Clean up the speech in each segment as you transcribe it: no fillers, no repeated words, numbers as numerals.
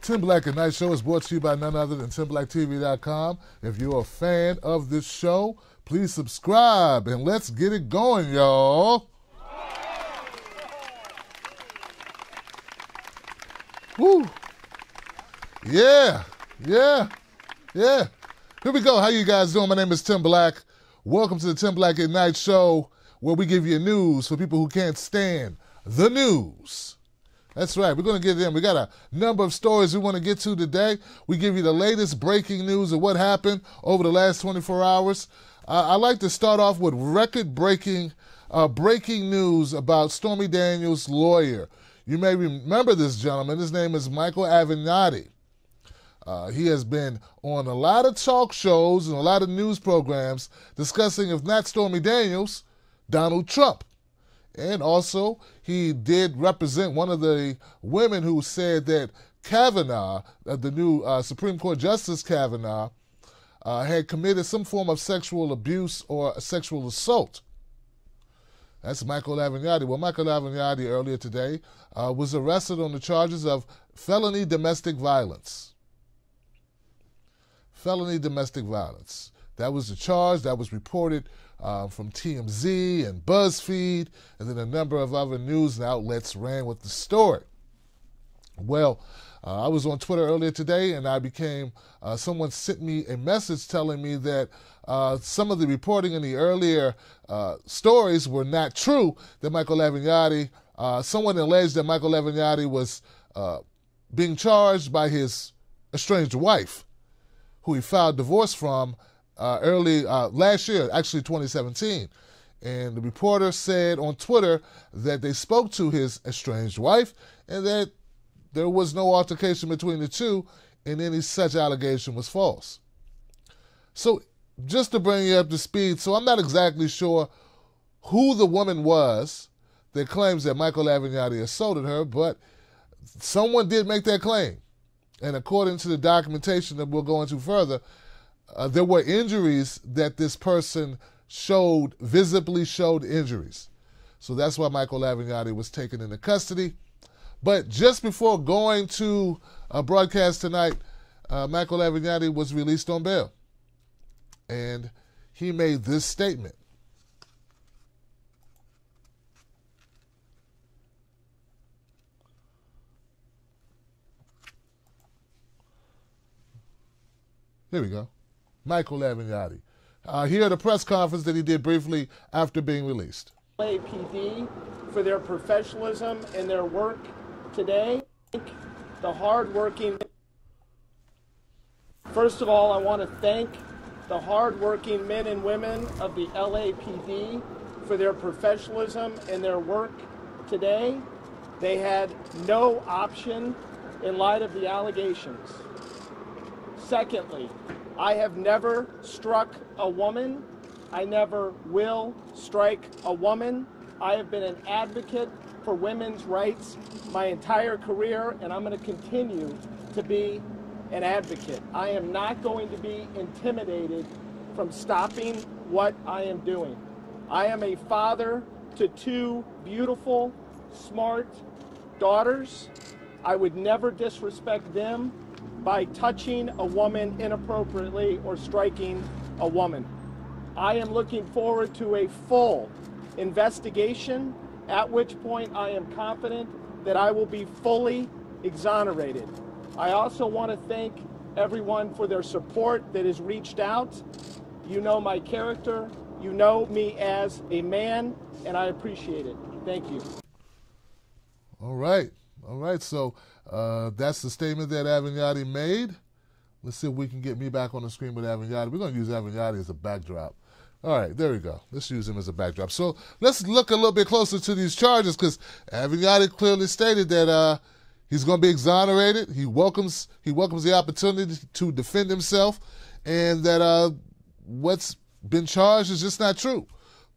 Tim Black at Night Show is brought to you by none other than TimBlackTV.com. If you're a fan of this show, please subscribe and let's get it going, y'all. Woo. Yeah. Here we go. How you guys doing? My name is Tim Black. Welcome to the Tim Black at Night Show, where we give you news for people who can't stand the news. That's right. We're going to get in. We got a number of stories we want to get to today. We give you the latest breaking news of what happened over the last 24 hours. I'd like to start off with record-breaking breaking news about Stormy Daniels' lawyer. You may remember this gentleman. His name is Michael Avenatti. He has been on a lot of talk shows and a lot of news programs discussing, if not Stormy Daniels, Donald Trump. And also, he did represent one of the women who said that Kavanaugh, the new Supreme Court Justice Kavanaugh, had committed some form of sexual abuse or sexual assault. That's Michael Avenatti. Well, Michael Avenatti earlier today was arrested on the charges of felony domestic violence. Felony domestic violence. That was the charge that was reported from TMZ and BuzzFeed, and then a number of other news outlets ran with the story. Well, I was on Twitter earlier today, and someone sent me a message telling me that some of the reporting in the earlier stories were not true, that Michael Avenatti, someone alleged that Michael Avenatti was being charged by his estranged wife, who he filed divorce from early last year, actually 2017. And the reporter said on Twitter that they spoke to his estranged wife and that there was no altercation between the two, and any such allegation was false. So just to bring you up to speed, so I'm not exactly sure who the woman was that claims that Michael Avenatti assaulted her, but someone did make that claim. And according to the documentation that we'll go into further, there were injuries that this person visibly showed injuries. So that's why Michael Avenatti was taken into custody. But just before going to a broadcast tonight, Michael Avenatti was released on bail. And he made this statement. Here we go. Michael Avenatti. Here at a press conference that he did briefly after being released. LAPD for their professionalism and their work today. The hardworking. First of all, I want to thank the hardworking men and women of the LAPD for their professionalism and their work today. They had no option in light of the allegations. Secondly, I have never struck a woman. I never will strike a woman. I have been an advocate for women's rights my entire career, and I'm going to continue to be an advocate. I am not going to be intimidated from stopping what I am doing. I am a father to 2 beautiful, smart daughters. I would never disrespect them by touching a woman inappropriately or striking a woman. I am looking forward to a full investigation, at which point I am confident that I will be fully exonerated. I also want to thank everyone for their support that has reached out. You know my character, you know me as a man, and I appreciate it. Thank you. All right. So that's the statement that Avenatti made. Let's see if we can get me back on the screen with Avenatti. We're going to use Avenatti as a backdrop. All right, there we go. Let's use him as a backdrop. So let's look a little bit closer to these charges, because Avenatti clearly stated that he's going to be exonerated. He welcomes the opportunity to defend himself, and that what's been charged is just not true.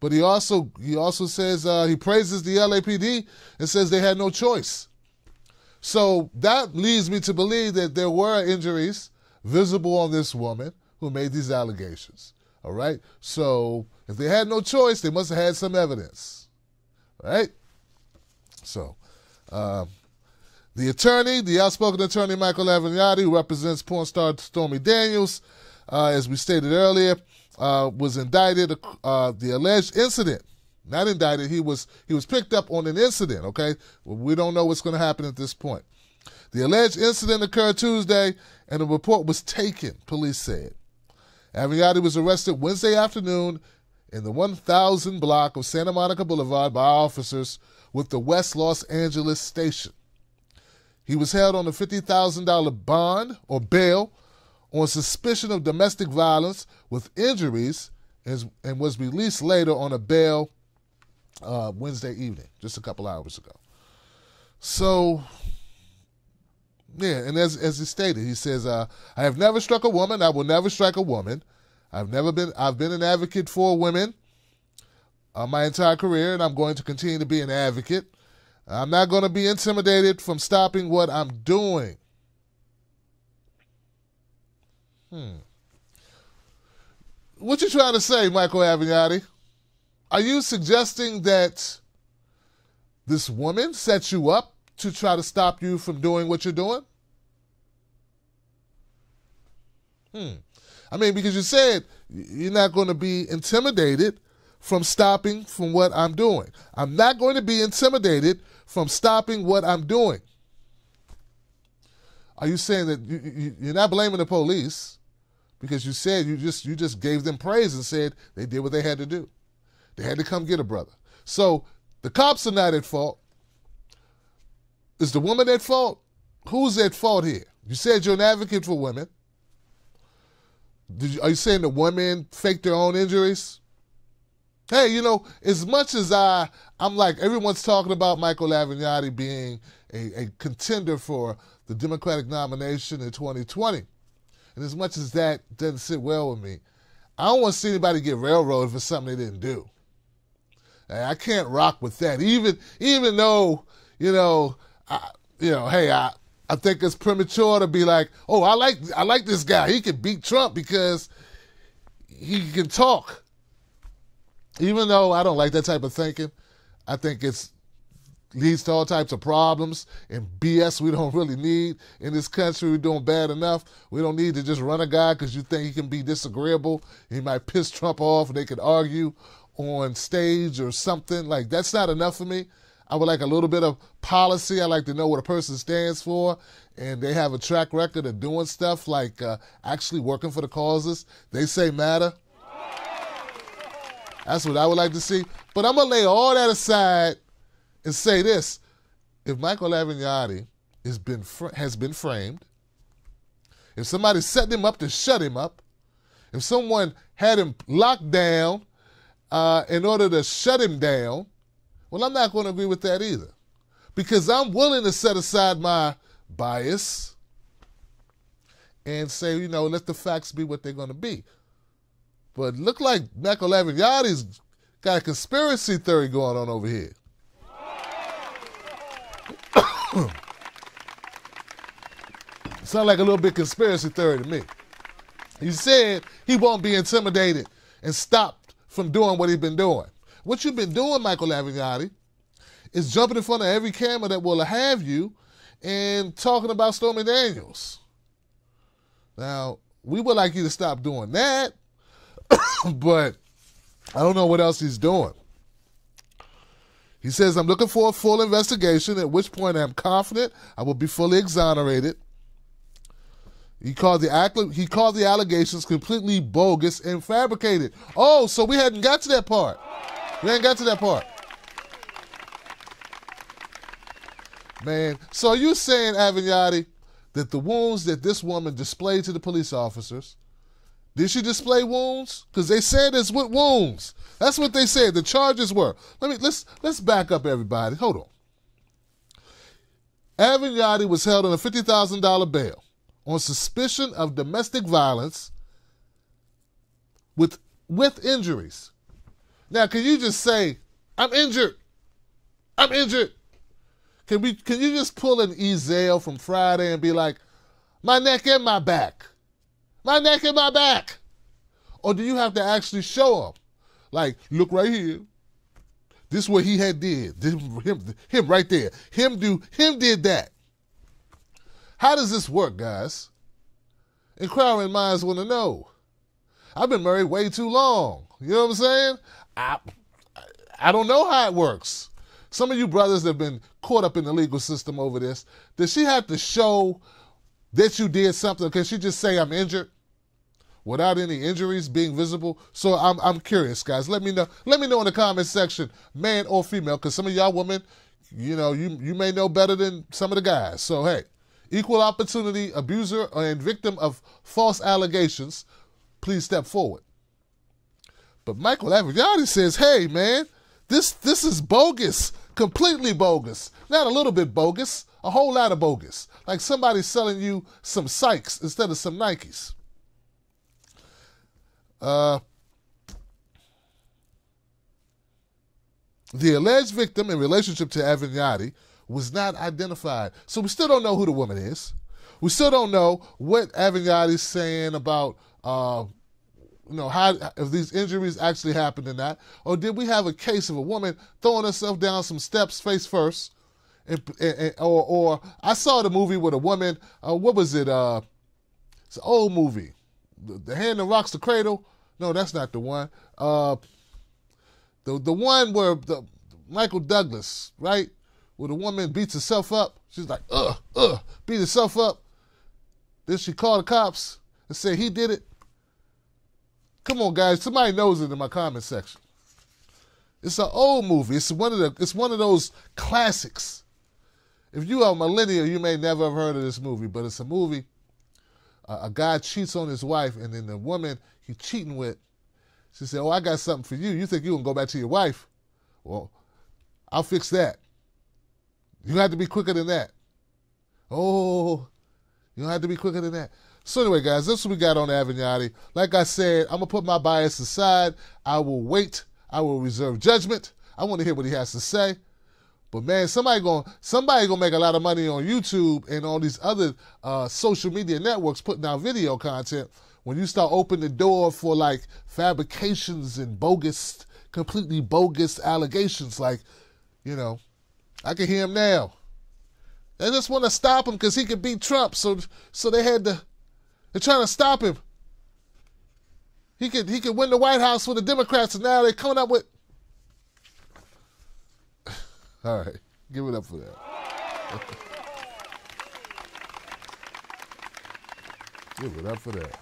But he also says he praises the LAPD and says they had no choice. So that leads me to believe that there were injuries visible on this woman who made these allegations. All right? So if they had no choice, they must have had some evidence. All right? So the outspoken attorney Michael Avenatti, who represents porn star Stormy Daniels, as we stated earlier, was indicted. The alleged incident, not indicted, he was picked up on an incident, okay? We don't know what's going to happen at this point. The alleged incident occurred Tuesday, and a report was taken, police said. Avenatti was arrested Wednesday afternoon in the 1000 block of Santa Monica Boulevard by officers with the West Los Angeles station. He was held on a $50,000 bond or bail on suspicion of domestic violence with injuries and was released later on a bail Wednesday evening, just a couple hours ago. So, yeah, and as he stated, he says, I have never struck a woman. I will never strike a woman. I've been an advocate for women my entire career, and I'm going to continue to be an advocate. I'm not going to be intimidated from stopping what I'm doing. What you trying to say, Michael Avenatti? Are you suggesting that this woman set you up to try to stop you from doing what you're doing? I mean, because you said you're not going to be intimidated from stopping from what I'm doing. I'm not going to be intimidated from stopping what I'm doing. Are you saying that you're not blaming the police? Because you said you just gave them praise and said they did what they had to do. They had to come get a brother. So the cops are not at fault. Is the woman at fault? Who's at fault here? You said you're an advocate for women. Are you saying the women faked their own injuries? Hey, you know, as much as I'm like, everyone's talking about Michael Avenatti being a contender for the Democratic nomination in 2020. And as much as that doesn't sit well with me, I don't want to see anybody get railroaded for something they didn't do. And I can't rock with that. Even though, hey, I think it's premature to be like, oh, I like this guy. He can beat Trump because he can talk. Even though I don't like that type of thinking, I think it's leads to all types of problems and BS we don't really need in this country. We're doing bad enough. We don't need to just run a guy because you think he can be disagreeable. He might piss Trump off and they could argue on stage or something. Like, that's not enough for me. I would like a little bit of policy. I like to know what a person stands for, and they have a track record of doing stuff like actually working for the causes they say matter. That's what I would like to see. But I'm going to lay all that aside and say this. If Michael Avenatti has been framed, if somebody set him up to shut him up, if someone had him locked down in order to shut him down, well, I'm not going to agree with that either. Because I'm willing to set aside my bias and say, you know, let the facts be what they're going to be. But look like Michael Avenatti's got a conspiracy theory going on over here. Sound like a little bit conspiracy theory to me. He said he won't be intimidated and stopped from doing what he's been doing. What you've been doing, Michael Avenatti, is jumping in front of every camera that will have you and talking about Stormy Daniels. Now, we would like you to stop doing that, but I don't know what else he's doing. He says, I'm looking for a full investigation, at which point I'm confident I will be fully exonerated. He called the allegations completely bogus and fabricated. Oh, so we hadn't got to that part. We hadn't got to that part. Man, so are you saying, Avenatti, that the wounds that this woman displayed to the police officers, did she display wounds? Because they said it's with wounds. That's what they said. The charges were. Let's back up, everybody. Hold on. Avenatti was held on a $50,000 bail on suspicion of domestic violence with injuries. Now, can you just say, I'm injured? I'm injured. Can you just pull an Ezell from Friday and be like, my neck and my back? My neck and my back. Or do you have to actually show them? Like, look right here. This is what he had did. Him right there. Him did that. How does this work, guys? Inquiring minds want to know. I've been married way too long. You know what I'm saying? I don't know how it works. Some of you brothers have been caught up in the legal system over this. Does she have to show that you did something? Can she just say I'm injured without any injuries being visible? So I'm curious, guys. Let me know. Let me know in the comment section, man or female, because some of y'all women, you know, you may know better than some of the guys. So hey, equal opportunity abuser and victim of false allegations, please step forward. But Michael Avenatti says, hey man, this is bogus, completely bogus. Not a little bit bogus, a whole lot of bogus. Like somebody selling you some Sykes instead of some Nikes. The alleged victim in relationship to Avenatti was not identified. So we still don't know who the woman is. We still don't know what Avenatti's saying about, how if these injuries actually happened or not. Or did we have a case of a woman throwing herself down some steps face first? Or I saw the movie with a woman, what was it? It's an old movie. The Hand That Rocks the Cradle? No, that's not the one. The one where Michael Douglas, right? Where the woman beats herself up. She's like, beat herself up. Then she called the cops and said he did it. Come on, guys. Somebody knows it in my comment section. It's an old movie. It's one of those classics. If you are a millennial, you may never have heard of this movie, but it's a movie. A guy cheats on his wife, and then the woman he's cheating with, she said, I got something for you. You think you can go back to your wife? Well, I'll fix that. You have to be quicker than that. Oh, you don't have to be quicker than that. So anyway, guys, this is what we got on Avenatti. Like I said, I'm going to put my bias aside. I will wait. I will reserve judgment. I want to hear what he has to say. But man, somebody gonna make a lot of money on YouTube and all these other social media networks putting out video content when you start opening the door for like fabrications and completely bogus allegations. Like, I can hear him now. They just want to stop him because he could beat Trump. So they're trying to stop him. He could win the White House for the Democrats, and now they're coming up with. All right, give it up for that. Give it up for that.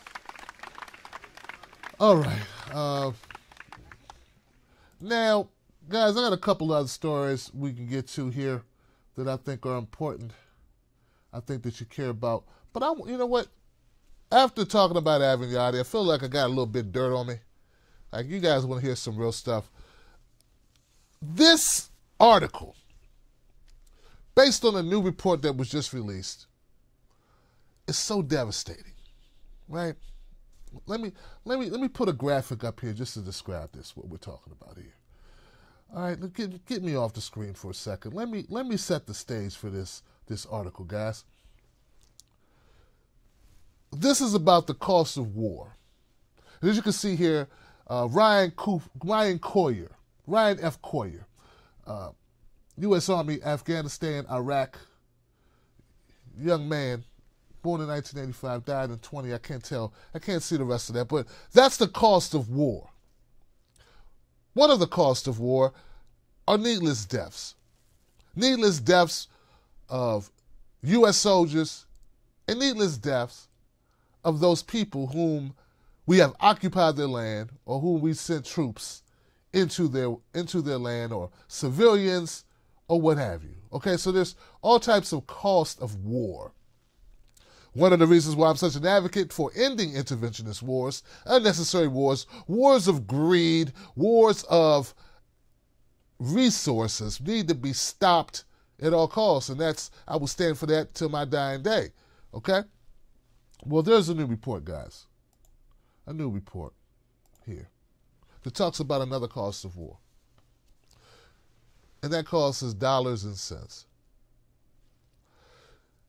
All right. Now, guys, I got a couple other stories we can get to here that I think are important. I think that you care about. But you know what? After talking about Avenatti, I feel like I got a little bit of dirt on me. Like, you guys want to hear some real stuff. This article, based on a new report that was just released, is so devastating, right? Let me put a graphic up here just to describe this, what we're talking about here. All right, get me off the screen for a second. Let me set the stage for this article, guys. This is about the cost of war. As you can see here, Ryan F. Coyer, U.S. Army, Afghanistan, Iraq, young man, born in 1985, died in 20. I can't see the rest of that, but that's the cost of war. One of the costs of war are needless deaths. Needless deaths of U.S. soldiers and needless deaths of those people whom we have occupied their land or whom we sent troops into their land, or civilians or what have you. Okay, so there's all types of cost of war. One of the reasons why I'm such an advocate for ending interventionist wars, unnecessary wars, wars of greed, wars of resources need to be stopped at all costs. And I will stand for that till my dying day. Okay? Well, there's a new report, guys. A new report here that talks about another cost of war. And that cost is dollars and cents.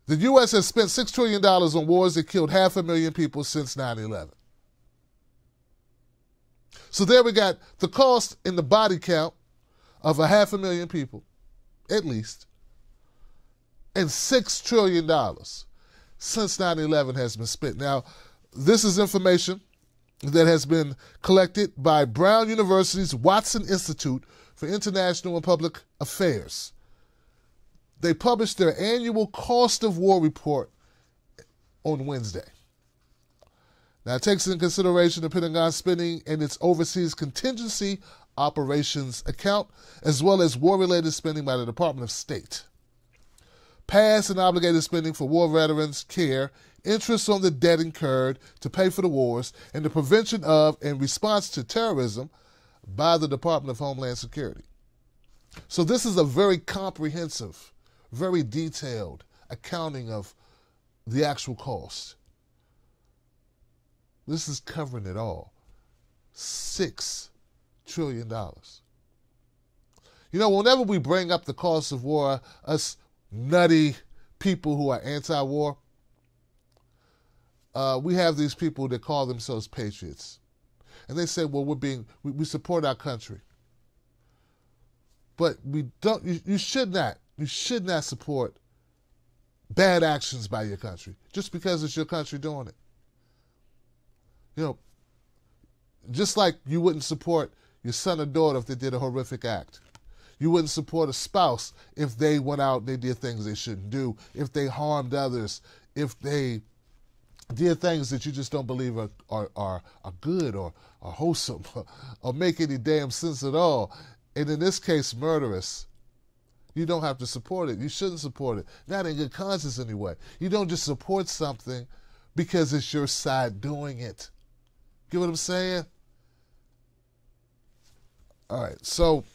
The U.S. has spent $6 trillion on wars that killed 500,000 people since 9/11. So there we got the cost in the body count of 500,000 people, at least, and $6 trillion since 9/11 has been spent. Now, this is information that has been collected by Brown University's Watson Institute for International and Public Affairs. They published their annual cost of war report on Wednesday. Now, it takes into consideration the Pentagon spending and its overseas contingency operations account, as well as war-related spending by the Department of State. Past and obligated spending for war veterans' care, interest on the debt incurred to pay for the wars, and the prevention of and response to terrorism by the Department of Homeland Security. So this is a very comprehensive, very detailed accounting of the actual cost. This is covering it all. $6 trillion. You know, whenever we bring up the cost of war, us nutty people who are anti-war, we have these people that call themselves patriots. And they say, well, we support our country. But you should not support bad actions by your country just because it's your country doing it. You know, just like you wouldn't support your son or daughter if they did a horrific act. You wouldn't support a spouse if they went out and they did things they shouldn't do, if they harmed others, if they did things that you just don't believe are good or are wholesome or make any damn sense at all. And in this case, murderous. You don't have to support it. You shouldn't support it. Not in good conscience anyway. You don't just support something because it's your side doing it. Get what I'm saying? All right, so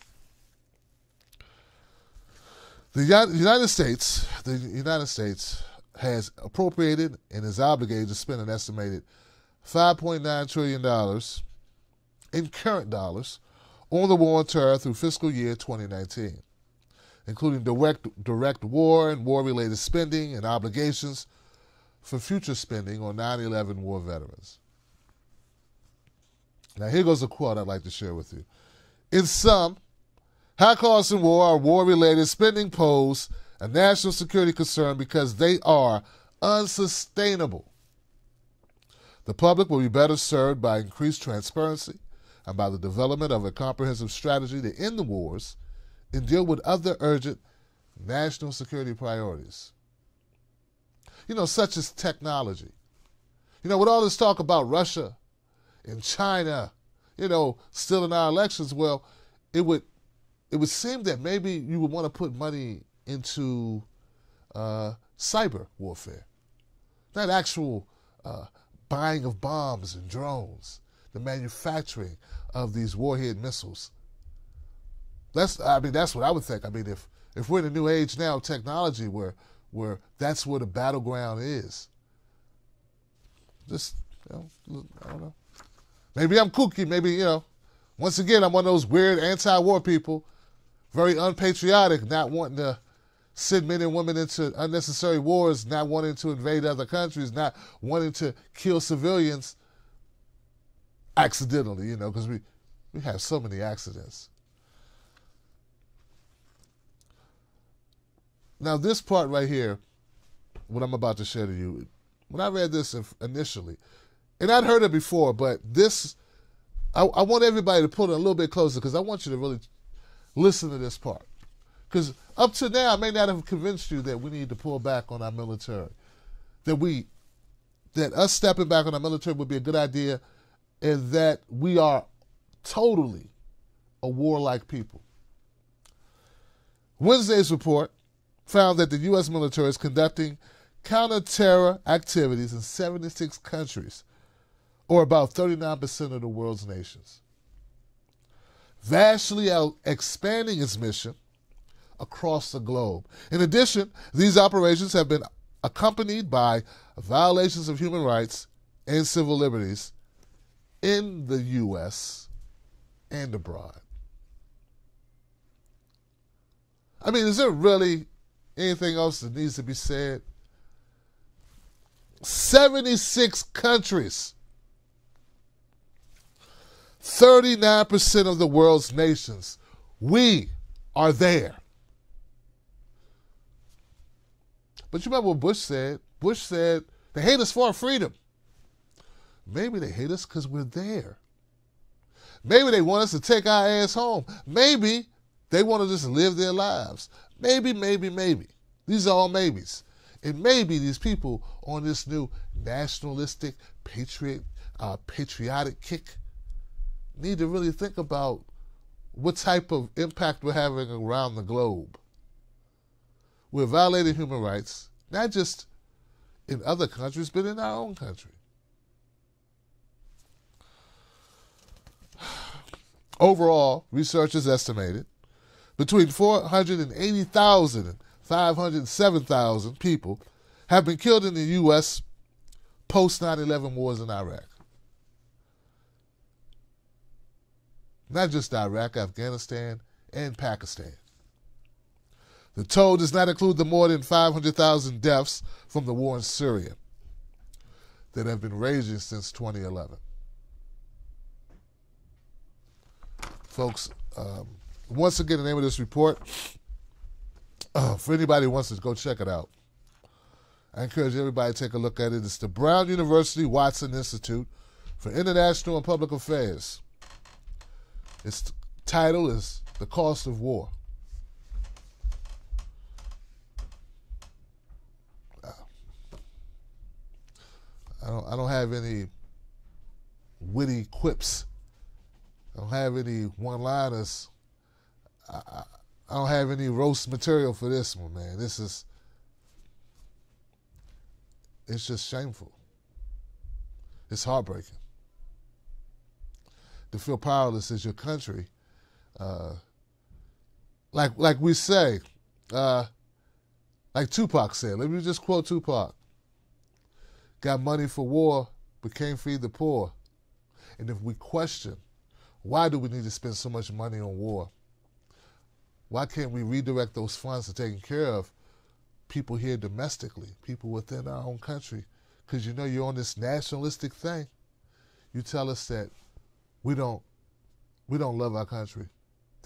the United States has appropriated and is obligated to spend an estimated $5.9 trillion in current dollars on the war on terror through fiscal year 2019, including direct war and war-related spending and obligations for future spending on 9/11 war veterans. Now, here goes a quote I'd like to share with you. In sum, High costs in war are war-related spending pose a national security concern because they are unsustainable. The public will be better served by increased transparency and by the development of a comprehensive strategy to end the wars and deal with other urgent national security priorities. Such as technology. With all this talk about Russia and China, stealing our elections, well, it would seem that maybe you would want to put money into cyber warfare, not actual buying of bombs and drones, the manufacturing of these warhead missiles. That's what I would think. If we're in a new age now of technology where that's where the battleground is. Just, I don't know. Maybe I'm kooky. Maybe, once again, I'm one of those weird anti-war people, very unpatriotic, not wanting to send men and women into unnecessary wars, not wanting to invade other countries, not wanting to kill civilians accidentally, because we have so many accidents. Now, this part right here, what I'm about to share to you, when I read this initially, and I'd heard it before, but this, I want everybody to pull it a little bit closer because I want you to really listen to this part. Because up to now, I may not have convinced you that we need to pull back on our military, that us stepping back on our military would be a good idea, and that we are totally a warlike people. Wednesday's report found that the U.S. military is conducting counter-terror activities in 76 countries, or about 39% of the world's nations, vastly expanding its mission across the globe. In addition, these operations have been accompanied by violations of human rights and civil liberties in the U.S. and abroad. Is there really anything else that needs to be said? 76 countries. 39% of the world's nations. We are there. But you remember what Bush said? Bush said, they hate us for our freedom. Maybe they hate us because we're there. Maybe they want us to take our ass home. Maybe they want to just live their lives. Maybe. These are all maybes. And maybe these people on this new nationalistic, patriotic kick need to really think about what type of impact we're having around the globe. We're violating human rights, not just in other countries, but in our own country. Overall, researchers estimated between 480,000 and 507,000 people have been killed in the U.S. post-9/11 wars in Iraq. Not just Iraq, Afghanistan, and Pakistan. The total does not include the more than 500,000 deaths from the war in Syria that have been raging since 2011. Folks, once again, the name of this report, for anybody who wants to go check it out, I encourage everybody to take a look at it. It's the Brown University Watson Institute for International and Public Affairs. Its title is The Cost of War. I don't have any witty quips. I don't have any one-liners. I don't have any roast material for this one, man. It's just shameful. It's heartbreaking to feel powerless as your country. Like we say, like Tupac said. Let me just quote Tupac. Got money for war, but can't feed the poor. And if we question, why do we need to spend so much money on war? Why can't we redirect those funds to taking care of people here domestically, people within our own country? Because you're on this nationalistic thing. You tell us that we don't love our country,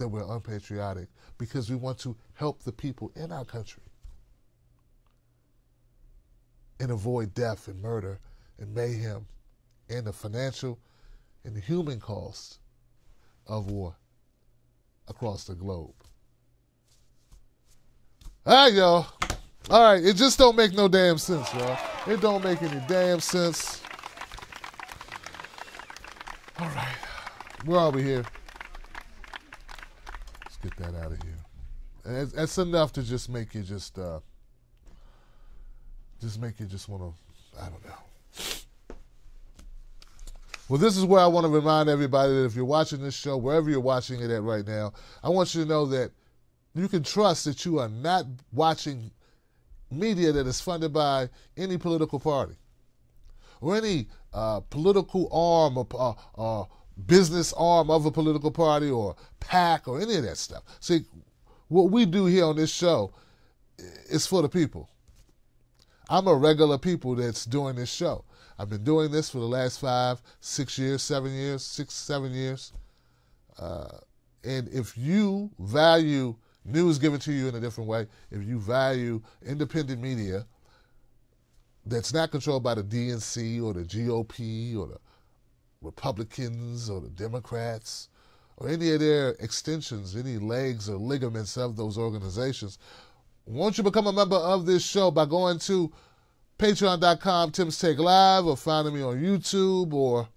that we're unpatriotic because we want to help the people in our country and avoid death and murder and mayhem and the financial and the human cost of war across the globe. All right, y'all. All right, it just don't make no damn sense, y'all. It don't make any damn sense. All right. Where are we here? Let's get that out of here. And that's enough to just make you just want to, I don't know. Well, this is where I want to remind everybody that if you're watching this show, wherever you're watching it at right now, I want you to know that you can trust that you are not watching media that is funded by any political party or any political arm or business arm of a political party or PAC or any of that stuff. See, what we do here on this show is for the people. I'm a regular people that's doing this show. I've been doing this for the last 5, 6 years, 7 years, 6, 7 years. And if you value news given to you in a different way, if you value independent media that's not controlled by the DNC or the GOP or the Republicans or the Democrats or any of their extensions, any legs or ligaments of those organizations, won't you become a member of this show by going to patreon.com, Tim's Take Live, or finding me on YouTube, or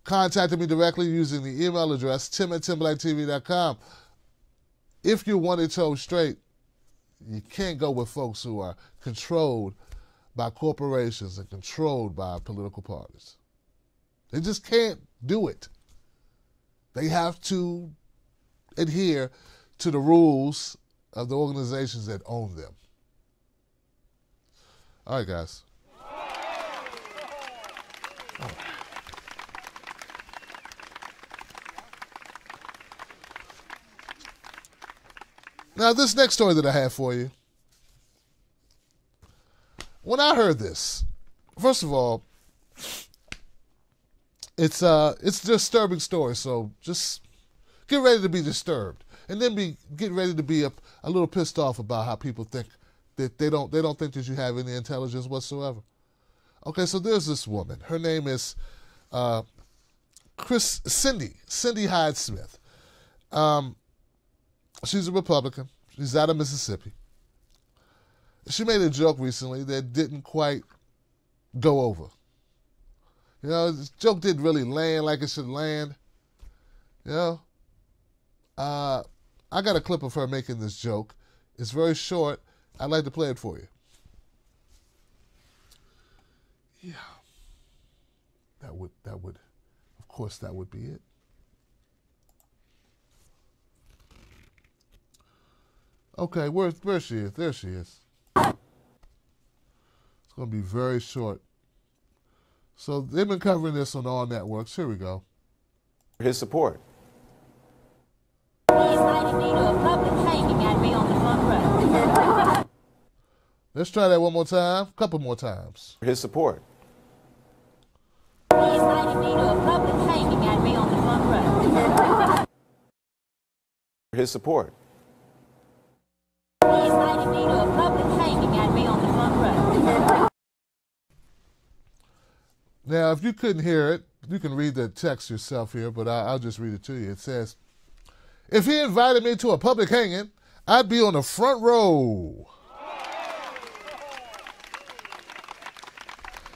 contacting me directly using the email address, tim@timblacktv.com. If you want it told straight, you can't go with folks who are controlled by corporations and controlled by political parties. They just can't do it. They have to adhere to the rules of the organizations that own them. All right, guys. All right. Now, this next story that I have for you, when I heard this, first of all, it's a disturbing story, so just get ready to be disturbed, and then get ready to be a little pissed off about how people think that they don't think that you have any intelligence whatsoever. Okay, so there's this woman. Her name is Cindy Hyde-Smith. She's a Republican. She's out of Mississippi. She made a joke recently that didn't quite go over. You know, this joke didn't really land like it should land. You know? I got a clip of her making this joke. It's very short. I'd like to play it for you. Yeah. That would, of course, that would be it. Okay, where she is? There she is. It's going to be very short. So they've been covering this on all networks. Here we go. His support. He invited me to a public hanging at me on the front row. Let's try that one more time. A couple more times. His support. He invited me to a public hanging at me on the front row. His support. He invited me to a public hanging at me on the front row. Now, if you couldn't hear it, you can read the text yourself here, but I'll just read it to you. It says, if he invited me to a public hanging, I'd be on the front row.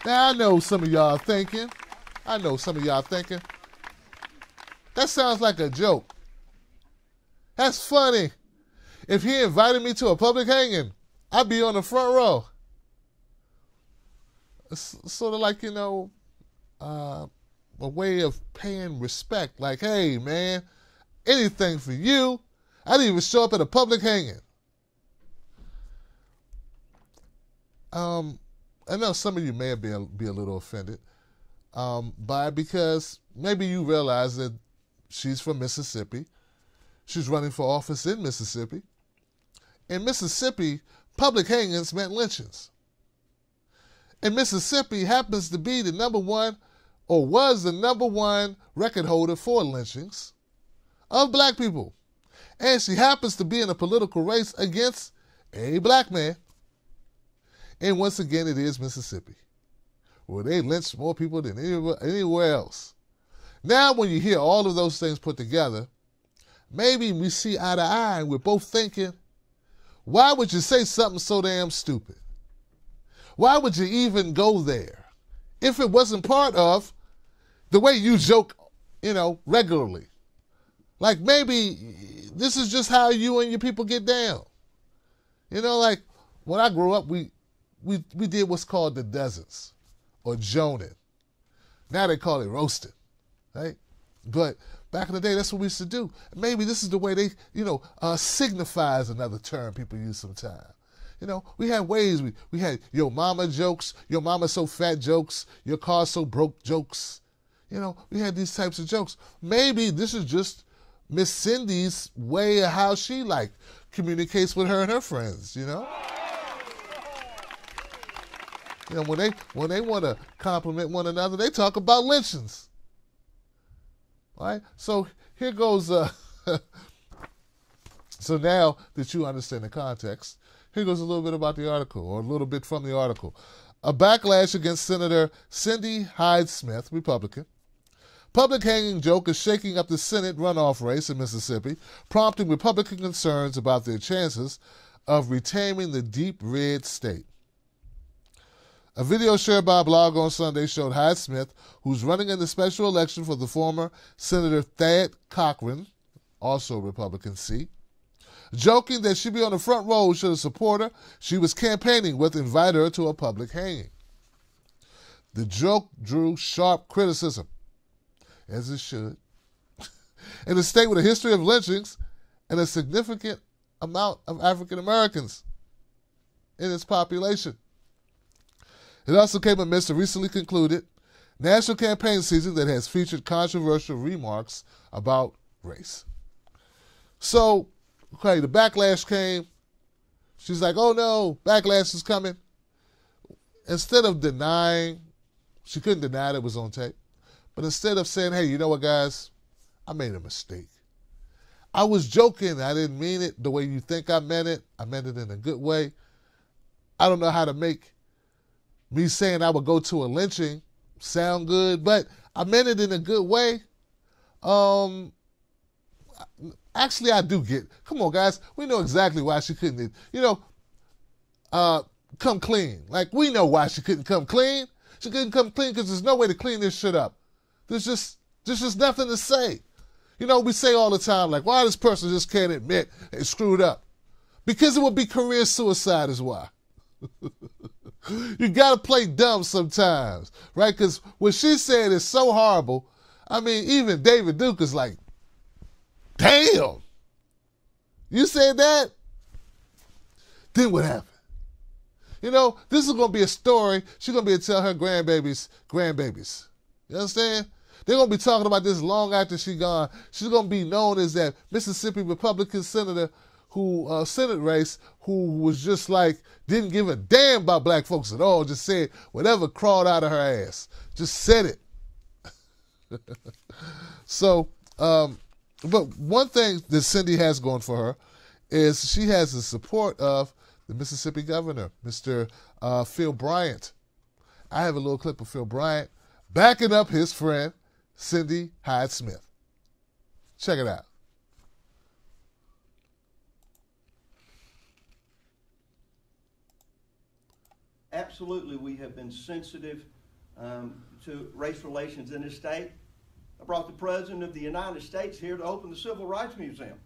Now, I know some of y'all thinking, that sounds like a joke. That's funny. If he invited me to a public hanging, I'd be on the front row. It's sort of like, you know, a way of paying respect. Like, hey, man, anything for you. I didn't even show up at a public hanging. I know some of you may be a little offended by it because maybe you realize that she's from Mississippi. She's running for office in Mississippi. In Mississippi, public hangings meant lynchings. And Mississippi happens to be the number one, or was the number one record holder for lynchings of black people. And she happens to be in a political race against a black man. And once again, it is Mississippi, where they lynched more people than anywhere else. Now, when you hear all of those things put together, maybe we see eye to eye and we're both thinking, why would you say something so damn stupid? Why would you even go there if it wasn't part of the way you joke, regularly? Like maybe this is just how you and your people get down. Like when I grew up, we did what's called the dozens or joning. Now they call it roasting, right? But back in the day, that's what we used to do. Maybe this is the way they, signifies another term people use sometimes. We had ways. We had your mama jokes, your mama so fat jokes, your car so broke jokes. We had these types of jokes. Maybe this is just Miss Cindy's way of how she communicates with her and her friends. When they want to compliment one another, they talk about lynchings. All right? So here goes. So now that you understand the context, here goes a little bit about the article, or a little bit from the article. A backlash against Senator Cindy Hyde-Smith, Republican. Public hanging joke is shaking up the Senate runoff race in Mississippi, prompting Republican concerns about their chances of retaining the deep red state. A video shared by a blog on Sunday showed Hyde-Smith, who's running in the special election for the former Senator Thad Cochran, also a Republican seat, joking that she'd be on the front row should a supporter she was campaigning with invite her to a public hanging. The joke drew sharp criticism, as it should, in a state with a history of lynchings and a significant amount of African Americans in its population. It also came amidst a recently concluded national campaign season that has featured controversial remarks about race. So, okay, the backlash came. She's like, oh no, backlash is coming. Instead of denying, she couldn't deny that it was on tape, but instead of saying, hey, you know what, guys, I made a mistake. I was joking. I didn't mean it the way you think I meant it. I meant it in a good way. I don't know how to make me saying I would go to a lynching sound good, but I meant it in a good way. Actually, I do get, come on, guys, we know exactly why she couldn't, come clean. Like, we know why she couldn't come clean. She couldn't come clean because there's no way to clean this shit up. There's just nothing to say. We say all the time, like, why this person just can't admit they screwed up? Because it would be career suicide is why. You got to play dumb sometimes, right? Because what she said is so horrible. I mean, even David Duke is like, damn, you said that? Then what happened? This is going to be a story she's going to be able to tell her grandbabies. You understand? They're going to be talking about this long after she's gone. She's going to be known as that Mississippi Republican senator Senate race who was just didn't give a damn about black folks at all, just said whatever crawled out of her ass. Just said it. So, but one thing that Cindy has going for her is she has the support of the Mississippi governor, Mr. Phil Bryant. I have a little clip of Phil Bryant backing up his friend, Cindy Hyde-Smith. Check it out. Absolutely, we have been sensitive to race relations in this state. I brought the President of the United States here to open the Civil Rights Museum.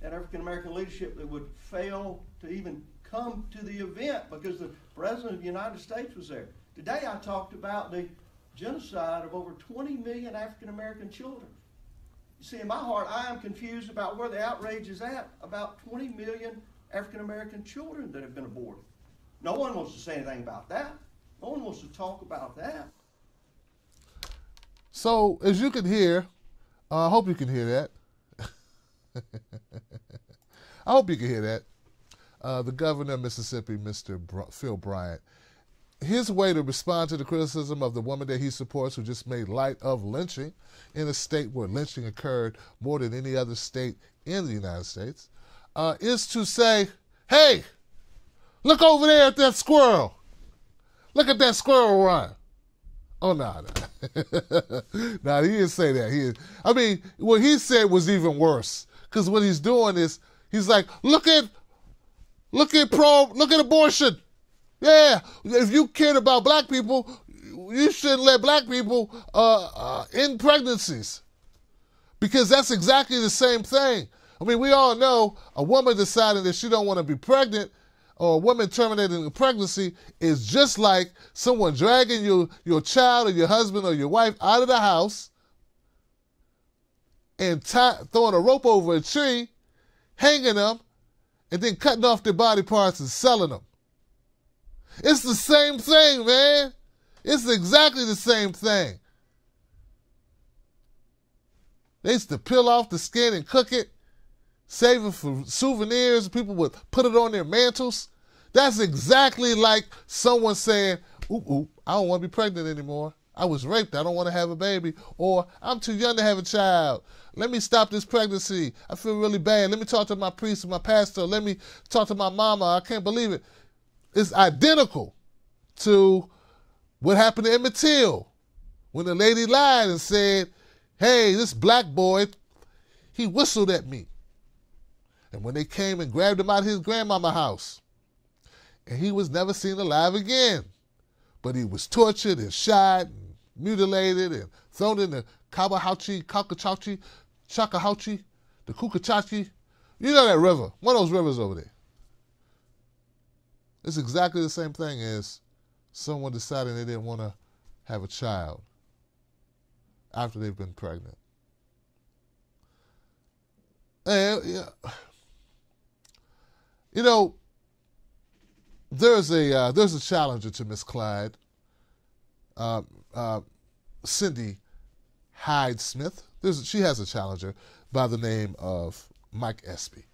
And African-American leadership that would fail to even come to the event because the President of the United States was there. Today I talked about the genocide of over 20 million African-American children. You see, in my heart, I am confused about where the outrage is at about 20 million African-American children that have been aborted. No one wants to say anything about that. No one wants to talk about that. So, as you can hear, I hope you can hear that. I hope you can hear that. The governor of Mississippi, Mr. Phil Bryant, his way to respond to the criticism of the woman that he supports, who just made light of lynching in a state where lynching occurred more than any other state in the United States, is to say, hey, look over there at that squirrel. Look at that squirrel run. Oh, no. No, he didn't say that. What he said was even worse. Because what he's doing is, he's like, look at abortion. Yeah, if you cared about black people, you shouldn't let black people end pregnancies. Because that's exactly the same thing. I mean, we all know a woman deciding that she don't want to be pregnant, or a woman terminating a pregnancy, is just like someone dragging your child or your husband or your wife out of the house and throwing a rope over a tree, hanging them, and then cutting off their body parts and selling them. It's the same thing, man. It's exactly the same thing. They used to peel off the skin and cook it, save it for souvenirs. People would put it on their mantles. That's exactly like someone saying, ooh, I don't want to be pregnant anymore. I was raped. I don't want to have a baby. Or I'm too young to have a child. Let me stop this pregnancy. I feel really bad. Let me talk to my priest and my pastor. Let me talk to my mama. I can't believe it. It's identical to what happened to Emmett Till when the lady lied and said, hey, this black boy, he whistled at me. And when they came and grabbed him out of his grandmama's house, and he was never seen alive again. But he was tortured and shot and mutilated and thrown in the Chakachachi, the Kukachachi. You know that river, one of those rivers over there. It's exactly the same thing as someone deciding they didn't want to have a child after they've been pregnant. And, you know, there's a challenger to Miss Clyde, Cindy Hyde-Smith. She has a challenger by the name of Mike Espy.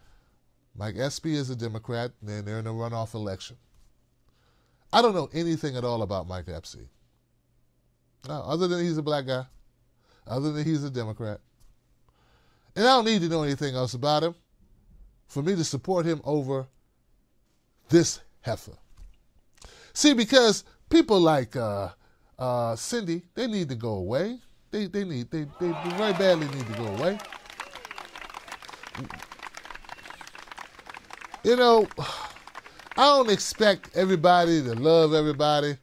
Mike Espy is a Democrat, and they're in a runoff election. I don't know anything at all about Mike Espy, other than he's a black guy, other than he's a Democrat. And I don't need to know anything else about him for me to support him over this heifer. See, because people like Cindy, they need to go away. They very badly need to go away. You know, I don't expect everybody to love everybody.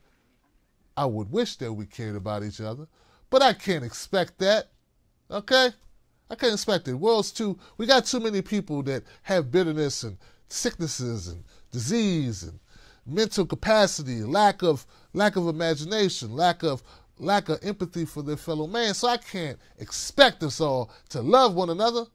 I would wish that we cared about each other, but I can't expect that, okay? I can't expect it. We got too many people that have bitterness and sicknesses and disease and mental capacity, lack of imagination, lack of empathy for their fellow man. So I can't expect us all to love one another.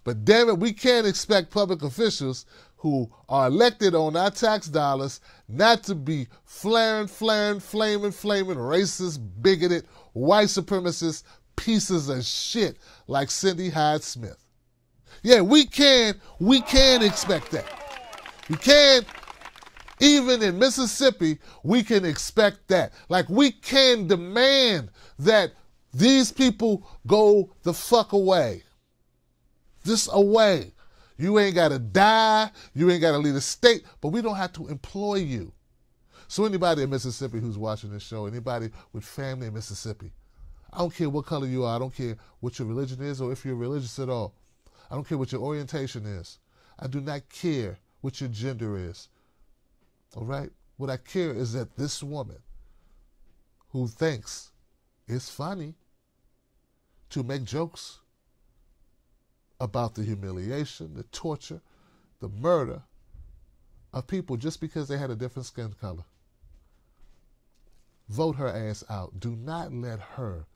But damn it, we can't expect public officials who are elected on our tax dollars not to be flaming, racist, bigoted, white supremacist pieces of shit like Cindy Hyde-Smith. Yeah, we can expect that. We can, even in Mississippi, we can expect that. Like, we can demand that these people go the fuck away. Just away. You ain't got to die. You ain't got to leave the state, but we don't have to employ you. So anybody in Mississippi who's watching this show, anybody with family in Mississippi, I don't care what color you are. I don't care what your religion is or if you're religious at all. I don't care what your orientation is. I do not care what your gender is. All right? What I care is that this woman who thinks it's funny to make jokes about the humiliation, the torture, the murder of people just because they had a different skin color. Vote her ass out. Do not let her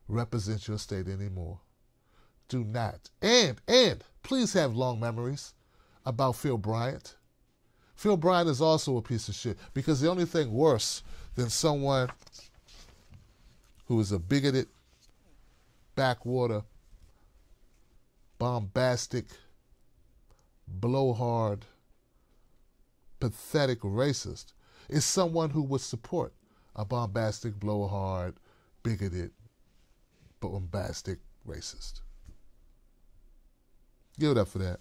represent your state anymore. Do not. And please have long memories about Phil Bryant. Phil Bryant is also a piece of shit, because the only thing worse than someone who is a bigoted, backwater, bombastic, blowhard, pathetic racist is someone who would support a bombastic, blowhard, bigoted, bombastic racist. Give it up for that.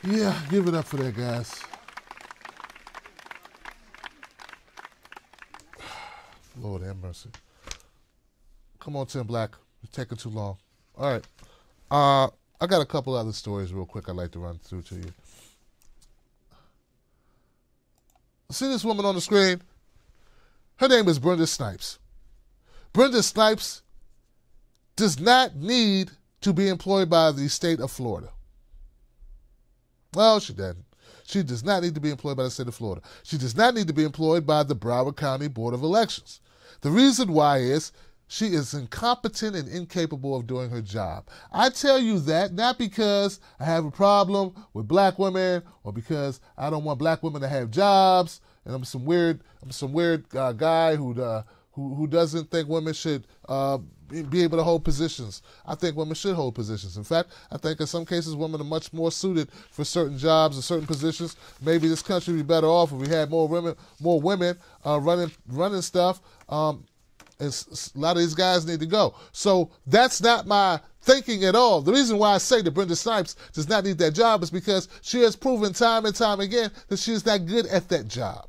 Yeah, give it up for that, guys. Lord have mercy. Come on, Tim Black. You're taking too long. All right. I got a couple other stories real quick I'd like to run through to you. See this woman on the screen? Her name is Brenda Snipes. Brenda Snipes does not need to be employed by the state of Florida. Well, she doesn't. She does not need to be employed by the state of Florida. She does not need to be employed by the Broward County Board of Elections. The reason why is she is incompetent and incapable of doing her job. I tell you that not because I have a problem with black women or because I don't want black women to have jobs and I'm some weird guy who doesn't think women should be able to hold positions. I think women should hold positions. In fact, I think in some cases women are much more suited for certain jobs and certain positions. Maybe this country would be better off if we had more women running stuff. And a lot of these guys need to go. So that's not my thinking at all. The reason why I say that Brenda Snipes does not need that job is because she has proven time and time again that she is not good at that job.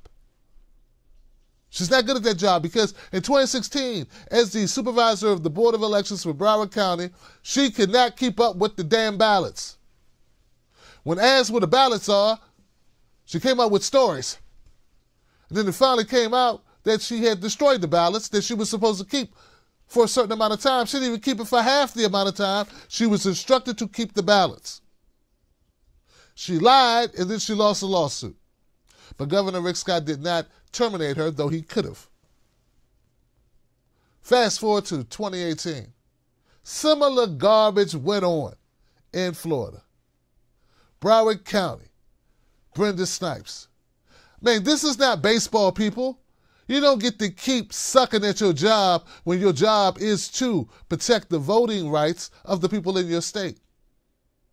She's not good at that job because in 2016, as the supervisor of the Board of Elections for Broward County, she could not keep up with the damn ballots. When asked what the ballots are, she came up with stories. And then it finally came out that she had destroyed the ballots that she was supposed to keep for a certain amount of time. She didn't even keep it for half the amount of time she was instructed to keep the ballots. She lied, and then she lost a lawsuit. But Governor Rick Scott did not terminate her, though he could have. Fast forward to 2018. Similar garbage went on in Florida. Broward County. Brenda Snipes. Man, this is not baseball, people. You don't get to keep sucking at your job when your job is to protect the voting rights of the people in your state.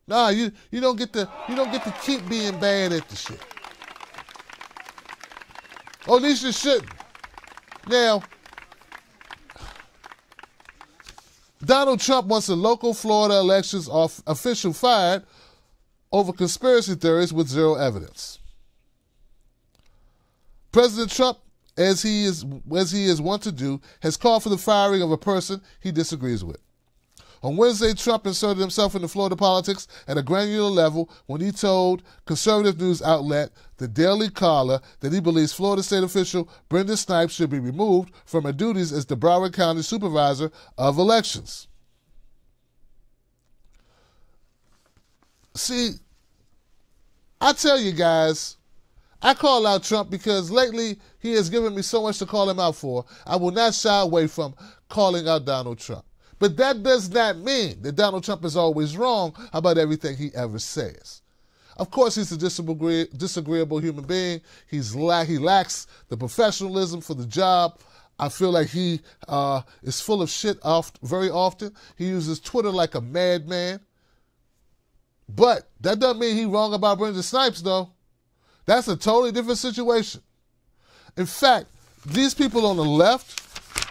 Nah, you don't get to keep being bad at the shit. Or at least you shouldn't. Now, Donald Trump wants a local Florida elections official fired over conspiracy theories with zero evidence. President Trump, as he is wont to do, has called for the firing of a person he disagrees with. On Wednesday, Trump inserted himself into Florida politics at a granular level when he told conservative news outlet The Daily Caller that he believes Florida state official Brenda Snipes should be removed from her duties as the Broward County Supervisor of Elections. See, I tell you guys, I call out Trump because lately he has given me so much to call him out for. I will not shy away from calling out Donald Trump. But that does not mean that Donald Trump is always wrong about everything he ever says. Of course, he's a disagreeable human being. He lacks the professionalism for the job. I feel like he is full of shit very often. He uses Twitter like a madman. But that doesn't mean he's wrong about Brenda Snipes, though. That's a totally different situation. In fact, these people on the left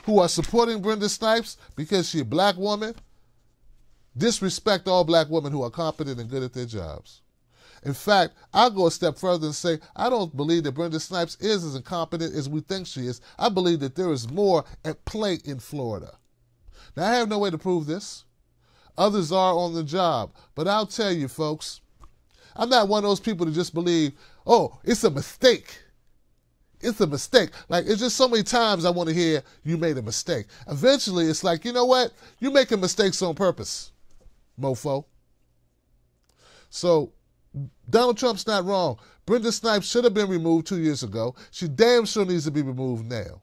who are supporting Brenda Snipes because she's a black woman disrespect all black women who are competent and good at their jobs. In fact, I'll go a step further and say I don't believe that Brenda Snipes is as incompetent as we think she is. I believe that there is more at play in Florida. Now, I have no way to prove this. Others are on the job. But I'll tell you, folks, I'm not one of those people to just believe, oh, it's a mistake. It's a mistake. Like, it's just so many times I want to hear you made a mistake. Eventually, it's like, you know what? You're making mistakes on purpose, mofo. So, Donald Trump's not wrong. Brenda Snipes should have been removed 2 years ago. She damn sure needs to be removed now.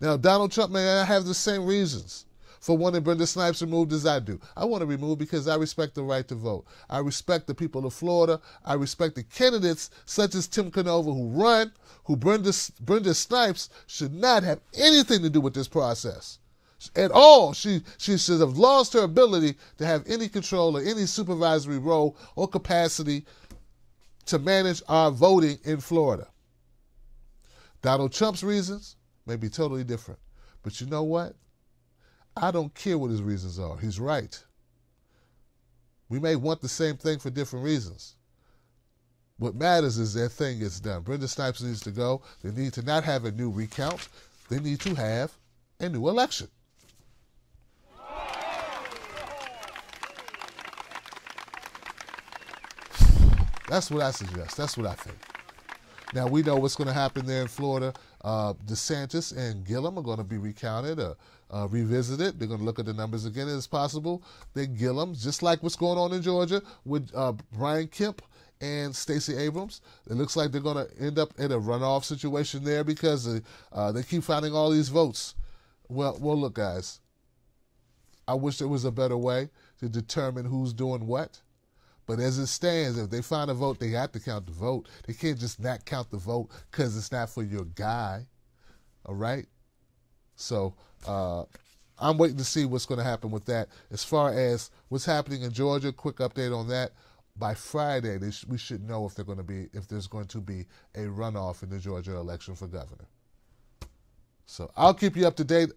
Now, Donald Trump may not have the same reasons for wanting Brenda Snipes removed as I do. I want to remove because I respect the right to vote. I respect the people of Florida. I respect the candidates such as Tim Canova who run, who Brenda Snipes should not have anything to do with this process. At all. She should have lost her ability to have any control or any supervisory role or capacity to manage our voting in Florida. Donald Trump's reasons may be totally different. But you know what? I don't care what his reasons are. He's right. We may want the same thing for different reasons. What matters is their thing gets done. Brenda Snipes needs to go. They need to not have a new recount. They need to have a new election. That's what I suggest. That's what I think. Now, we know what's going to happen there in Florida. DeSantis and Gillum are going to be recounted or revisited. They're going to look at the numbers again as possible. Then Gillum, just like what's going on in Georgia with Brian Kemp and Stacey Abrams, it looks like they're going to end up in a runoff situation there because they keep finding all these votes. Well, look, guys, I wish there was a better way to determine who's doing what. But as it stands, if they find a vote, they have to count the vote. They can't just not count the vote because it's not for your guy. All right? So I'm waiting to see what's going to happen with that. As far as what's happening in Georgia, quick update on that. By Friday, we should know if there's going to be a runoff in the Georgia election for governor. So I'll keep you up to date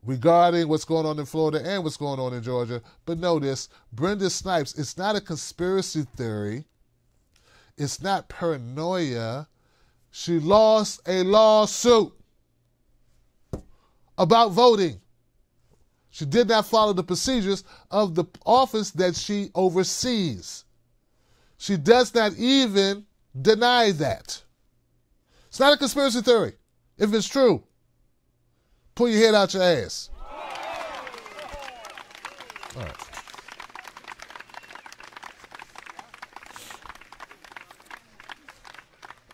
regarding what's going on in Florida and what's going on in Georgia. But know this, Brenda Snipes, it's not a conspiracy theory. It's not paranoia. She lost a lawsuit about voting. She did not follow the procedures of the office that she oversees. She does not even deny that. It's not a conspiracy theory. If it's true, pull your head out your ass. All right.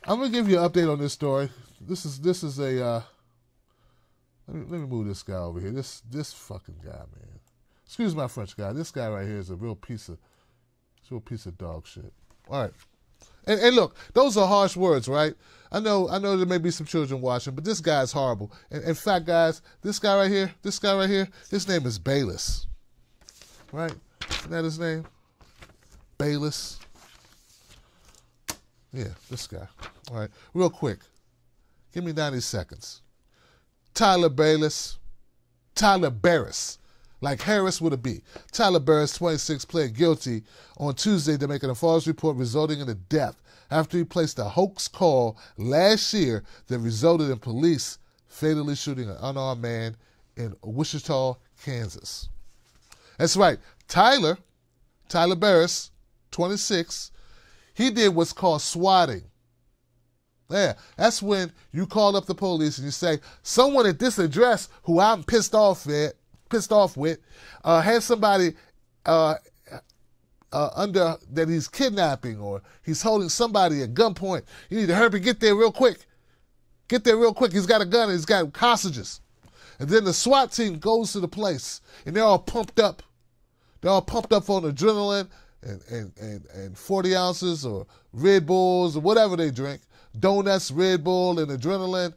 I'm gonna give you an update on this story. This is a let me move this guy over here. This fucking guy, man. Excuse my French guy. This guy right here is a real piece of dog shit. All right. And look, those are harsh words, right? I know there may be some children watching, but this guy is horrible. And in fact, guys, this guy right here, his name is Bayless. Right? Isn't that his name? Bayless. Yeah, this guy. All right. Real quick. Give me 90 seconds. Tyler Barris, like Harris with a B. Tyler Barris, 26, pled guilty on Tuesday to making a false report resulting in a death after he placed a hoax call last year that resulted in police fatally shooting an unarmed man in Wichita, Kansas. That's right. Tyler Barris, 26, he did what's called swatting. Yeah, that's when you call up the police and you say, someone at this address who I'm pissed off with, has somebody under that he's kidnapping or he's holding somebody at gunpoint. You need to hurry, get there real quick. He's got a gun and he's got hostages. And then the SWAT team goes to the place and they're all pumped up. They're all pumped up on adrenaline and 40 ounces or Red Bulls or whatever they drink. Donuts, Red Bull, and adrenaline,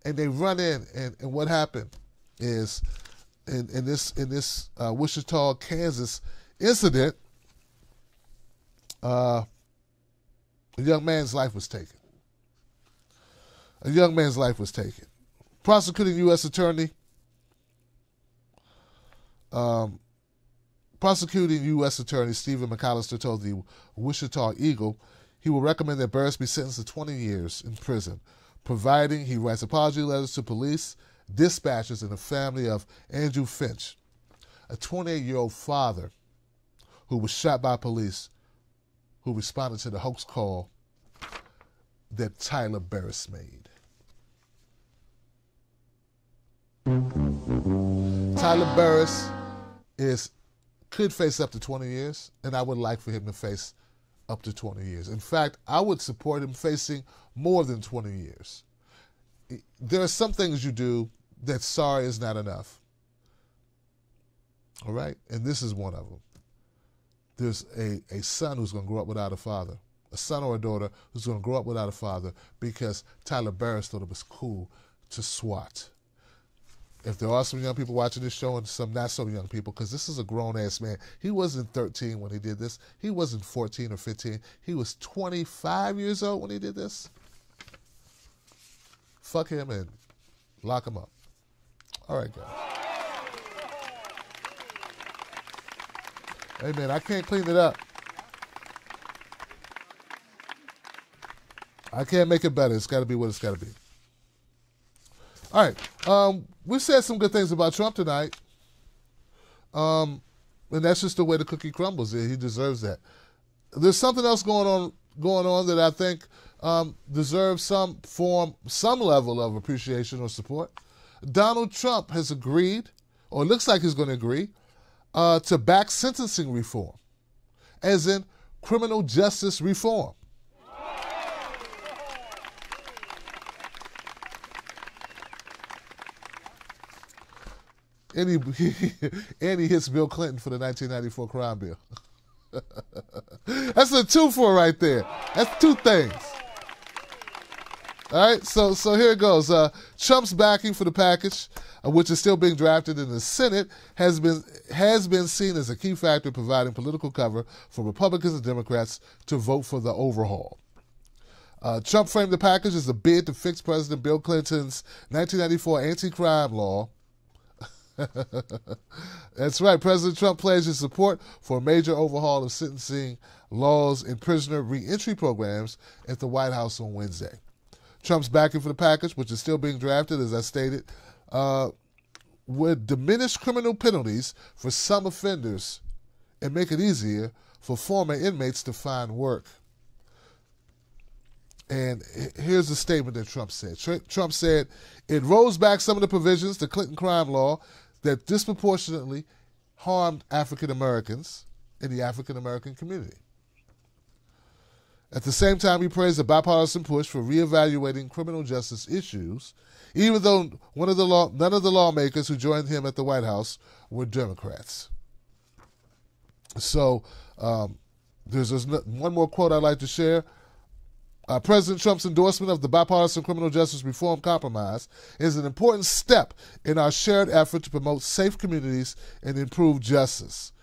and they run in. And what happened is, in this Wichita, Kansas incident, a young man's life was taken. Prosecuting U.S. Attorney Stephen McAllister told the Wichita Eagle he will recommend that Barris be sentenced to 20 years in prison, providing he writes apology letters to police, dispatchers, and the family of Andrew Finch, a 28-year-old father who was shot by police who responded to the hoax call that Tyler Barris made. Tyler Barris could face up to 20 years, and I would like for him to face up to 20 years. In fact, I would support him facing more than 20 years. There are some things you do that sorry is not enough. All right? And this is one of them. There's a son who's going to grow up without a father, a son or a daughter who's going to grow up without a father because Tyler Barris thought it was cool to SWAT. if there are some young people watching this show and some not so young people, because this is a grown-ass man. He wasn't 13 when he did this. He wasn't 14 or 15. He was 25 years old when he did this. Fuck him and lock him up. All right, guys. Hey, man, I can't clean it up. I can't make it better. It's got to be what it's got to be. All right. We said some good things about Trump tonight. And that's just the way the cookie crumbles. He deserves that. There's something else going on that I think deserves some level of appreciation or support. Donald Trump has agreed, or it looks like he's going to agree, to back sentencing reform, as in criminal justice reform. And he hits Bill Clinton for the 1994 crime bill. That's a two-for right there. That's two things. All right, so here it goes. Trump's backing for the package, which is still being drafted in the Senate, has been seen as a key factor providing political cover for Republicans and Democrats to vote for the overhaul. Trump framed the package as a bid to fix President Bill Clinton's 1994 anti-crime law. That's right. President Trump pledged his support for a major overhaul of sentencing laws and prisoner reentry programs at the White House on Wednesday. Trump's backing for the package, which is still being drafted, as I stated, would diminish criminal penalties for some offenders and make it easier for former inmates to find work. And here's the statement that Trump said. Trump said, it rolls back some of the provisions, the Clinton crime law, that disproportionately harmed African Americans in the African American community. At the same time, he praised a bipartisan push for reevaluating criminal justice issues, even though none of the lawmakers who joined him at the White House were Democrats. So there's one more quote I'd like to share. President Trump's endorsement of the bipartisan criminal justice reform compromise is an important step in our shared effort to promote safe communities and improve justice.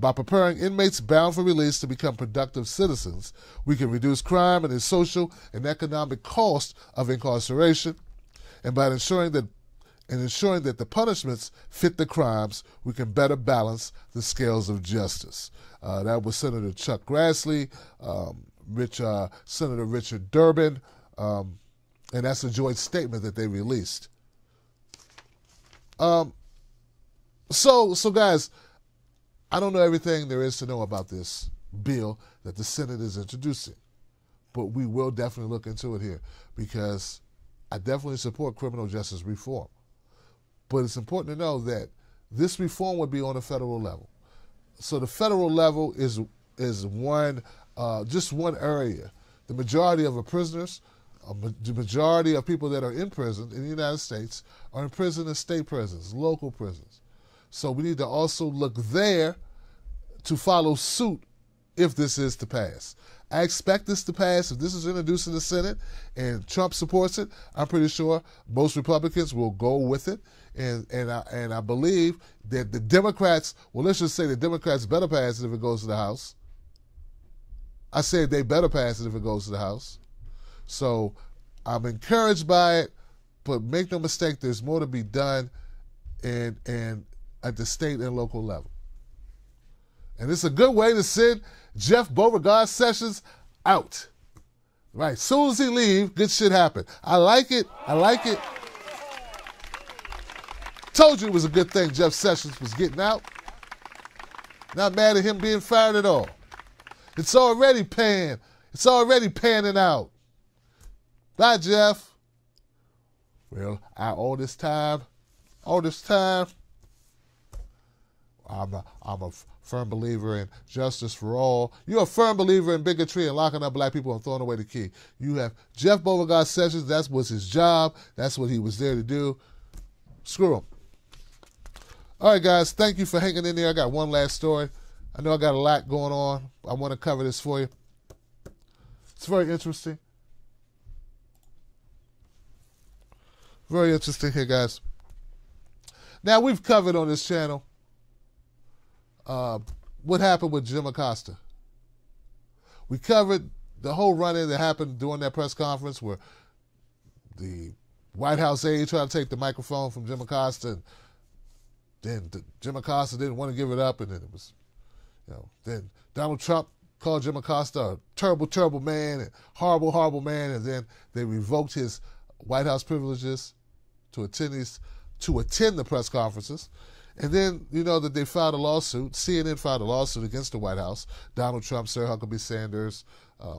By preparing inmates bound for release to become productive citizens, we can reduce crime and the social and economic cost of incarceration. And by ensuring that the punishments fit the crimes, we can better balance the scales of justice. That was Senator Chuck Grassley, Senator Richard Durbin, and that's a joint statement that they released. So guys, I don't know everything there is to know about this bill that the Senate is introducing, but we will definitely look into it here because I definitely support criminal justice reform. But it's important to know that this reform would be on a federal level. So the federal level is one just one area. The majority of our prisoners, the majority of people that are in prison in the United States are in prison in state prisons, local prisons. So we need to also look there to follow suit if this is to pass. I expect this to pass. If this is introduced in the Senate and Trump supports it, I'm pretty sure most Republicans will go with it. And I believe that the Democrats, well, let's just say the Democrats better pass it if it goes to the House. I said they better pass it if it goes to the House. So I'm encouraged by it, but make no mistake, there's more to be done and at the state and local level. And it's a good way to send Jeff Beauregard Sessions out. Right, as soon as he leaves, good shit happen. I like it. Told you it was a good thing Jeff Sessions was getting out. Not mad at him being fired at all. It's already panning out. Bye, Jeff. Well, all this time, I'm a firm believer in justice for all. You're a firm believer in bigotry and locking up black people and throwing away the key. You have Jeff Beauregard Sessions. That was his job. That's what he was there to do. Screw him. All right, guys. Thank you for hanging in there. I got one last story. I know I got a lot going on. I want to cover this for you. It's very interesting. Very interesting here, guys. Now, we've covered on this channel what happened with Jim Acosta. We covered the whole run-in that happened during that press conference where the White House aide tried to take the microphone from Jim Acosta, and then Jim Acosta didn't want to give it up, and then it was, then Donald Trump called Jim Acosta a terrible, terrible man and horrible, horrible man, and then they revoked his White House privileges to attend the press conferences. And then, that they filed a lawsuit. CNN filed a lawsuit against the White House. Donald Trump, Sarah Huckabee Sanders, a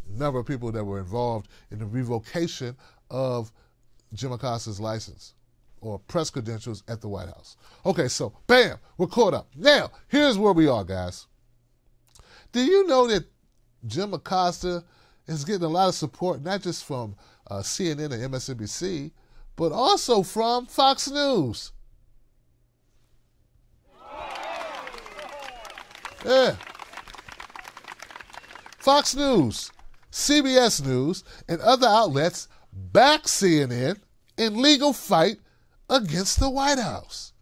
number of people that were involved in the revocation of Jim Acosta's license or press credentials at the White House. Okay, so, bam, we're caught up. Now, here's where we are, guys. Do you know that Jim Acosta is getting a lot of support, not just from CNN and MSNBC, but also from Fox News? Yeah. Fox News, CBS News, and other outlets back CNN in legal fight against the White House.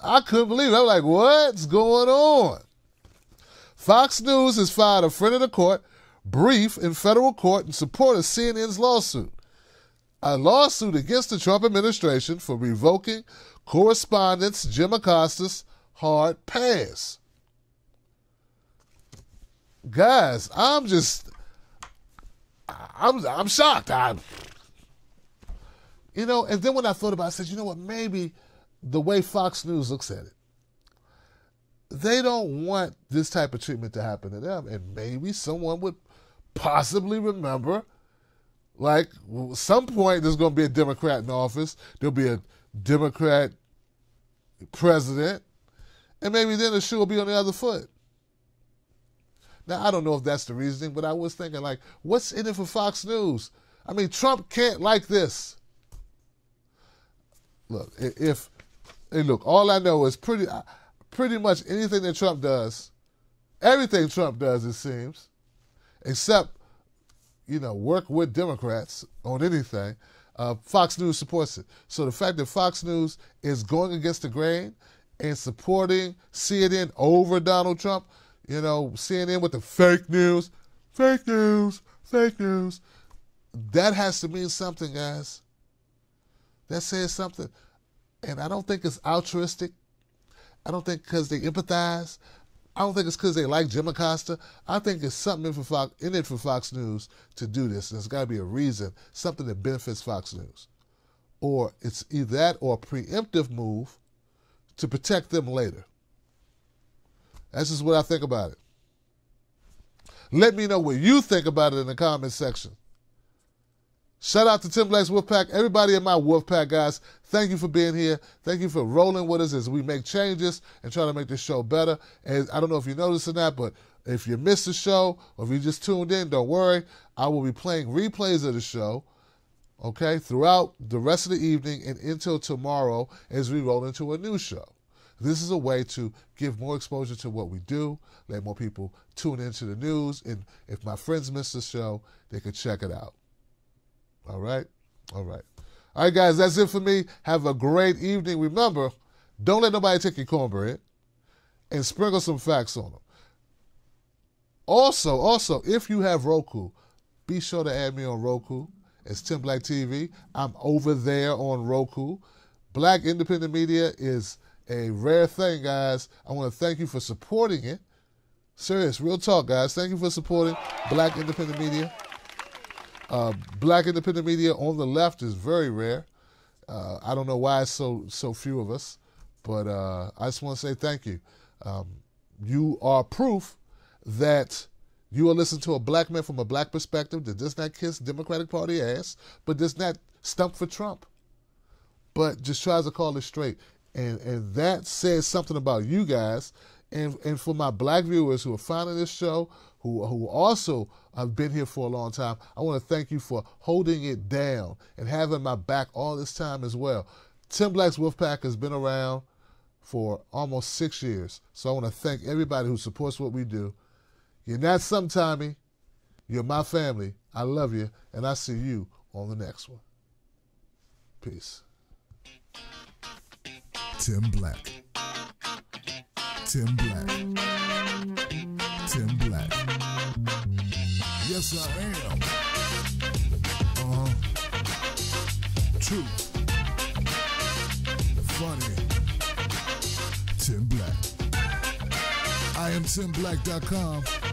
I couldn't believe it. I was like, what's going on? Fox News has filed a friend of the court brief in federal court in support of CNN's lawsuit. A lawsuit against the Trump administration for revoking correspondent Jim Acosta's hard pass. Guys, I'm shocked. And then when I thought about it, I said, you know what, maybe the way Fox News looks at it, they don't want this type of treatment to happen to them. And maybe someone would possibly remember, like, at some point there's going to be a Democrat in office, there'll be a Democrat president, and maybe then the shoe will be on the other foot. Now, I don't know if that's the reasoning, but I was thinking, like, what's in it for Fox News? I mean, Trump can't like this. Look, all I know is pretty much anything that Trump does, everything Trump does, it seems, except, work with Democrats on anything, Fox News supports it. So the fact that Fox News is going against the grain and supporting CNN over Donald Trump, CNN with the fake news, that has to mean something, guys. That says something. And I don't think it's altruistic. I don't think because they empathize. I don't think it's because they like Jim Acosta. I think it's something in it for Fox News to do this. There's got to be a reason, something that benefits Fox News. Or it's either that or a preemptive move to protect them later. That's just what I think about it. Let me know what you think about it in the comment section. Shout out to Tim Black's Wolfpack. Everybody in my Wolfpack, guys, thank you for being here. Thank you for rolling with us as we make changes and try to make this show better. And I don't know if you noticed or not, but if you missed the show or if you just tuned in, don't worry. I will be playing replays of the show, okay, throughout the rest of the evening and until tomorrow as we roll into a new show. This is a way to give more exposure to what we do, let more people tune into the news, and if my friends miss the show, they could check it out. All right? All right. All right, guys, that's it for me. Have a great evening. Remember, don't let nobody take your cornbread, and sprinkle some facts on them. Also, if you have Roku, be sure to add me on Roku. It's Tim Black TV. I'm over there on Roku. Black independent media is a rare thing, guys. I want to thank you for supporting it. Serious, real talk, guys. Thank you for supporting Black independent media. Black independent media on the left is very rare. I don't know why it's so few of us, but I just want to say thank you. You are proof that you are listening to a black man from a black perspective that does not kiss Democratic Party ass, but does not stump for Trump, but just tries to call it straight. And that says something about you guys. And for my black viewers who are finding this show, who also have been here for a long time, I want to thank you for holding it down and having my back all this time as well. Tim Black's Wolfpack has been around for almost 6 years. So I want to thank everybody who supports what we do. You're not sometimey. You're my family. I love you, and I see you on the next one. Peace. Tim Black. Tim Black. Tim Black. Yes, I am. True. Funny. Tim Black. I am TimBlack.com.